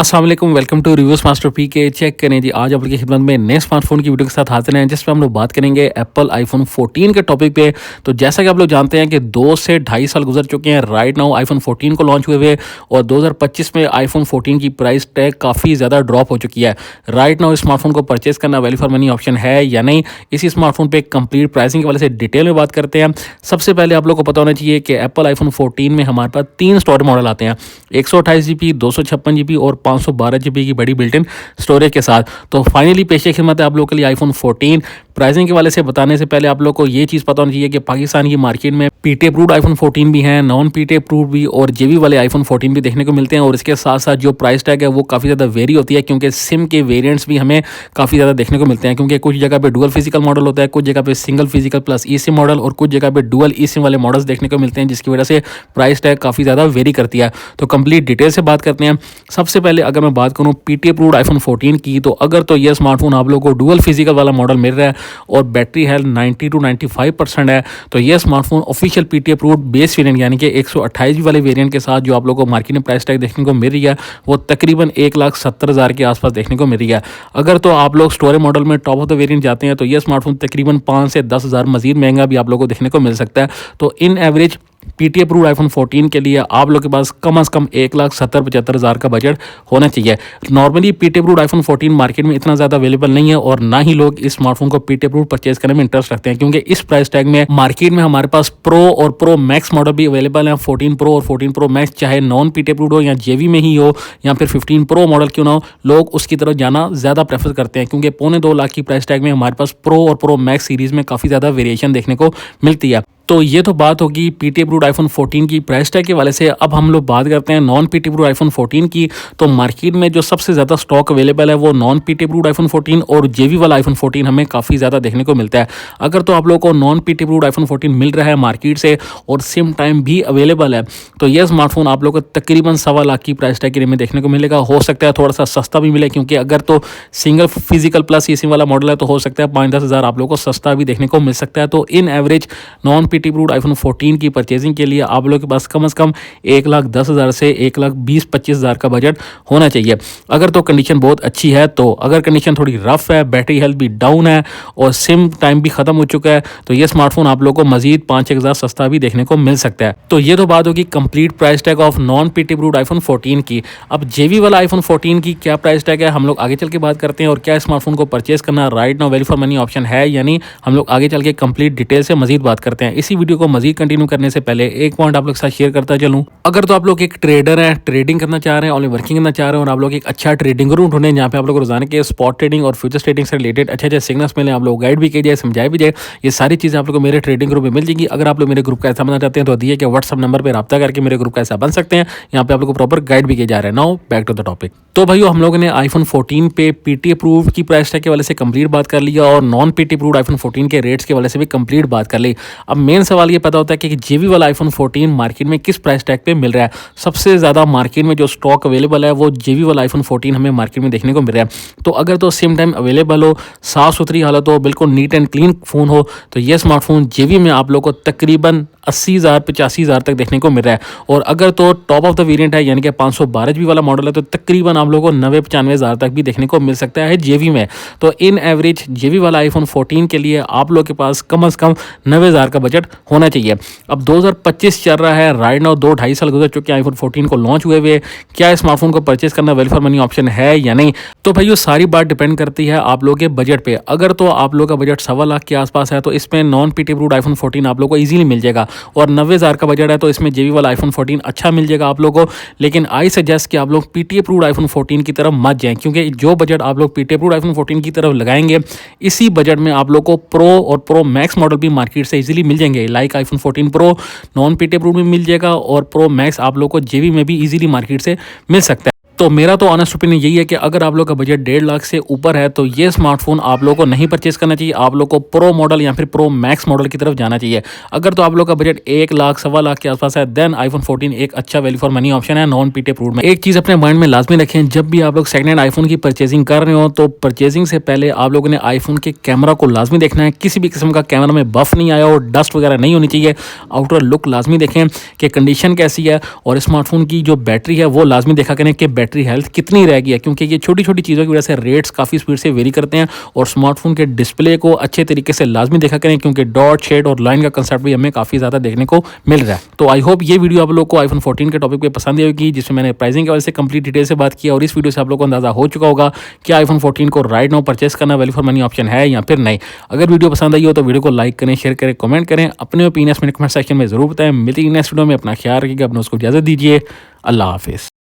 अस्सलाम वालेकुम, welcome to reviews master P K. Check करें जी, आज आप लोग की खिदमत में नए स्मार्टफोन की वीडियो के साथ हाजिर हैं जिसमें हम लोग बात करेंगे एप्पल आईफोन 14 के टॉपिक पे। तो जैसा कि आप लोग जानते हैं कि 2 से ढाई साल गुजर चुके हैं राइट नाउ आईफोन 14 को लॉन्च हुए हुए, और 2025 में आईफोन 14 की प्राइस टैग काफ़ी ज़्यादा ड्रॉप हो चुकी है। राइट नाउ स्मार्टफोन को परचेज करना वैल्यू फॉर मनी ऑप्शन है या नहीं, इसी स्मार्टफोन पर कंप्लीट प्राइसिंग के वाले से डिटेल में बात करते हैं। सबसे पहले आप लोग को पता होना चाहिए कि एप्पल आईफोन 14 में हमारे पास 3 स्टोरेज मॉडल आते हैं, 128 GB, 256 GB और 512 GB की बड़ी बिल्ट इन स्टोरेज के साथ। तो फाइनली पेश खिदमत है आप लोगों के लिए आईफोन 14। प्राइसिंग के वाले से बताने से पहले आप लोग को ये चीज़ पता होनी चाहिए कि पाकिस्तान की मार्केट में पीटी अप्रूव्ड आईफोन 14 भी हैं, नॉन पीटी अप्रूव्ड भी और जेबी वाले आईफोन 14 भी देखने को मिलते हैं। और इसके साथ साथ जो प्राइस टैग है वो काफ़ी ज़्यादा वेरी होती है, क्योंकि सिम के वेरिएंट्स भी हमें काफ़ी ज़्यादा देखने को मिलते हैं। क्योंकि कुछ जगह पे डुअल फिजिकल मॉडल होता है, कुछ जगह पे सिंगल फिजिकल प्लस ई सिम मॉडल, और कुछ जगह पे डुअल ई सिम वाले मॉडल्स देखने को मिलते हैं, जिसकी वजह से प्राइस टैग काफ़ी ज़्यादा वेरी करती है। तो कंप्लीट डिटेल से बात करते हैं। सबसे पहले अगर मैं बात करूँ पीटी अप्रूव्ड आईफोन 14 की, तो अगर तो यह स्मार्टफोन आप लोगों को डुअल फिजिकल वाला मॉडल मिल रहा है और बैटरी हेल्थ 90 to 95% है, तो यह smartphone official PT approved base variant यानी कि 128 वाले वेरिएंट के साथ जो आप लोगों को मार्केट में प्राइस टैग देखने को मिल रही है वो तकरीबन 1,70,000 के आसपास देखने को मिल रही है। अगर तो आप लोग स्टोरेज मॉडल में टॉप ऑफ द वेरिएंट जाते हैं तो यह स्मार्टफोन तकरीबन 5 से 10,000 मजीद महंगा भी आप लोगों को देखने को मिल सकता है। तो इन एवरेज पीटी अप्रूव्ड आईफोन 14 के लिए आप लोग के पास कम से कम 1,70,75,000 का बजट होना चाहिए। Normally PT approved iPhone 14 market में इतना ज़्यादा अवेलेबल नहीं है, और ना ही लोग इस स्मार्टफोन को पीटी अप्रूव्ड परचेज करने में इंटरेस्ट रखते हैं, क्योंकि इस प्राइस टैग में मार्केट में हमारे पास प्रो और प्रो मैक्स मॉडल भी अवेलेबल है। 14 प्रो और 14 प्रो मैक्स चाहे नॉन पीटी अप्रूव्ड हो या जेवी में ही हो या फिर 15 प्रो मॉडल क्यों ना हो, लोग उसकी तरफ जाना ज़्यादा प्रेफर करते हैं, क्योंकि 2.25 लाख की प्राइस टैग में हमारे पास प्रो और प्रो मैक्स सीरीज़ में काफ़ी ज़्यादा वेरिएशन देखने को मिलती है। तो ये तो बात होगी पीटी अप्रूव्ड आईफोन 14 की प्राइस टैग के वाले से। अब हम लोग बात करते हैं नॉन पीटी अप्रूव्ड आईफोन 14 की। तो मार्केट में जो सबसे ज़्यादा स्टॉक अवेलेबल है वो नॉन पीटी अप्रूव्ड आईफोन 14 और जेवी वाला आईफोन 14 हमें काफ़ी ज़्यादा देखने को मिलता है। अगर तो आप लोगों को नॉन पीटी अप्रूव्ड आईफोन 14 मिल रहा है मार्केट से और सेम टाइम भी अवेलेबल है, तो यह स्मार्टफोन आप लोग को तकरीबन 1,15,00,000 की प्राइस टैग के में देखने को मिलेगा। हो सकता है थोड़ा सा सस्ता भी मिले, क्योंकि अगर तो सिंगल फिजिकल प्लस ई सिम वाला मॉडल है तो हो सकता है 5-10 हज़ार आप लोग को सस्ता भी देखने को मिल सकता है। तो इन average non PT approved iPhone 14 की परचेजिंग के लिए आप लोगों के पास कम से कम 1,10,000 से 1,20,000-25,000 का बजट होना चाहिए। अगर तो कंडीशन बहुत अच्छी है, तो अगर कंडीशन थोड़ी रफ है, बैटरी हेल्थ भी डाउन है और सिम टाइम भी खत्म हो चुका है, तो ये स्मार्टफोन आप लोगों को मजीद 5-6 हज़ार सस्ता भी देखने को मिल सकता है। तो ये तो बात होगी complete price tag of non PT approved iPhone 14 की। अब जेवी वाला आईफोन 14 की क्या प्राइस टैग है हम लोग आगे चल के बात करते हैं, और क्या स्मार्टफोन को परचेज करना right now value for money option है या नहीं, हम लोग आगे चल के कंप्लीट डिटेल से मजीद बात करते हैं। इसी वीडियो को मजीद कंटिन्यू करने से पहले एक पॉइंट आप लोग के साथ शेयर करता चलूं। अगर तो आप लोग एक ट्रेडर हैं, ट्रेडिंग करना चाह रहे हैं, ऑनलाइन वर्किंग करना चाह रहे हैं, और आप लोग एक अच्छा ट्रेडिंग ग्रुप ढूंढें जहाँ पे आप लोग रोजाना के स्पॉट ट्रेडिंग और फ्यूचर ट्रेडिंग से रिलेटेड अच्छे सिग्नल्स मिले, आप लोग गाइड भी किया जाए, समझाए भी जाए, ये सारी चीज़ें आप लोग को मेरे ट्रेडिंग ग्रुप में मिल जाएगी। अगर आप लोग मेरे ग्रुप का ऐसा बनना चाहते हैं तो दिए कि व्हाट्सअप नंबर पर रब्ता करके मेरे ग्रुप का ऐसा बन सकते हैं। यहाँ पे आप लोग को प्रॉपर गाइड भी किया जा रहा है। Now back to the topic. तो भाइयों, हम लोगों ने आईफोन 14 पे पीटी अप्रूव की प्राइस टैग के वाले से कंप्लीट बात कर लिया, और नॉन पीटी अप्रूव्ड आईफोन 14 के रेट्स के वाले से भी कंप्लीट बात कर ली। अब मेन सवाल ये पता होता है कि जेवी वाला आईफोन 14 मार्केट में किस प्राइस टैग पे मिल रहा है। सबसे ज़्यादा मार्केट में जो स्टॉक अवेलेबल है वो जेवी वाला आईफोन 14 हमें मार्केट में देखने को मिल रहा है। तो अगर तो सेम टाइम अवेलेबल हो, साफ़ सुथरी हालत हो, बिल्कुल नीट एंड क्लीन फ़ोन हो, तो ये स्मार्टफोन जेवी में आप लोग को तकरीबन 80,000-85,000 तक देखने को मिल रहा है। और अगर तो टॉप ऑफ द वेरिएंट है यानी कि 512 GB वाला मॉडल है, तो तकरीबन आप लोगों को 90-95,000 तक भी देखने को मिल सकता है जेवी में। तो इन एवरेज जेवी वाला आईफोन 14 के लिए आप लोग के पास कम से कम 90,000 का बजट होना चाहिए। अब 2025 चल रहा है राइट नाउ, 2-2.5 साल गुजर चुके हैं आईफोन 14 को लॉन्च हुए हुए। क्या स्मार्टफोन को परचेज करना वैल्यू फॉर मनी ऑप्शन है या नहीं, तो भाई ये सारी बात डिपेंड करती है आप लोगों के बजट पे। अगर तो आप लोग का बजट 1,15,00,000 के आसपास है तो इसमें नॉन पीटी अप्रूव्ड आईफोन 14 आप लोग को ईजिली मिल जाएगा, और 90,000 का बजट है तो इसमें जेवी वाला आईफोन 14 अच्छा मिल जाएगा आप लोगों को। लेकिन आई सजेस्ट कि आप लोग पीटी अप्रूव्ड आईफोन 14 की तरफ मत जाएं, क्योंकि जो बजट आप लोग पीटी अप्रूव्ड आईफोन 14 की तरफ लगाएंगे, इसी बजट में आप लोग को प्रो और प्रो मैक्स मॉडल भी मार्केट से इजीली मिल जाएंगे। Like iPhone 14 pro non PT approved में मिल जाएगा, और प्रो मैक्स आप लोग को जेवी में भी इजीली मार्केट से मिल सकता है। तो मेरा तो ऑनेस्ट ओपिनियन यही है कि अगर आप लोग का बजट 1.5 लाख से ऊपर है तो ये स्मार्टफोन आप लोगों को नहीं परचेज करना चाहिए। आप लोग को प्रो मॉडल या फिर प्रो मैक्स मॉडल की तरफ जाना चाहिए। अगर तो आप लोग का बजट 1 लाख 1,15,00,000 के आसपास है, देन आईफोन 14 एक अच्छा वैल्यू फॉर मनी ऑप्शन है नॉन पीटी अप्रूव्ड में। एक चीज़ अपने माइंड में लाजमी रखें, जब भी आप लोग सेकंड हैंड आईफोन की परचेजिंग कर रहे हो तो परचेजिंग से पहले आप लोगों ने आईफोन के कैमरा को लाजमी देखना है। किसी भी किस्म का कैमरा में बफ नहीं आया और डस्ट वगैरह नहीं होनी चाहिए। आउटर लुक लाजमी देखें कि कंडीशन कैसी है, और स्मार्टफोन की जो बैटरी है वो लाजमी देखा करें कि बैटरी हेल्थ कितनी रह गई है, क्योंकि ये छोटी छोटी चीज़ों की वजह से रेट्स काफ़ी स्पीड से वेरी करते हैं। और स्मार्टफोन के डिस्प्ले को अच्छे तरीके से लाजमी देखा करें, क्योंकि डॉट शेड और लाइन का कंसेप्ट भी हमें काफ़ी ज़्यादा देखने को मिल रहा है। तो आई होप ये वीडियो आप लोग को iPhone 14 के टॉपिक पे पसंद आई होगी, जिसमें मैंने प्राइसिंग के वजह से कंप्लीट डिटेल से बात की। और इस वीडियो से आप लोग को अंदाजा हो चुका होगा कि iPhone 14 को राइट नाउ परचेस करना वैल्यू फॉर मनी ऑप्शन है या फिर नहीं। अगर वीडियो पसंद आई हो तो वीडियो को लाइक करें, शेयर करें, कमेंट करें, अपने ओपिनियंस में कमेंट सेक्शन में जरूर बताएं। मिलती है नेक्स्ट वीडियो में, अपना ख्याल रखिएगा, अपने उसको इजाजत दीजिए। अल्लाह हाफिज़।